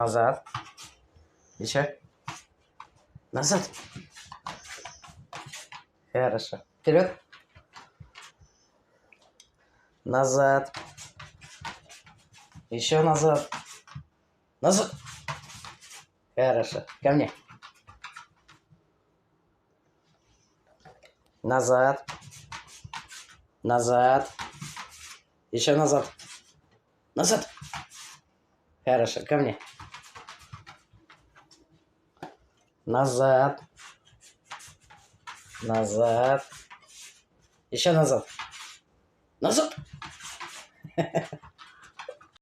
Назад. Еще. Назад. Хорошо. Вперед. Назад. Еще назад. Назад. Хорошо. Ко мне. Назад. Назад. Еще назад. Назад. Хорошо. Ко мне. Назад. Назад. Еще назад. Назад.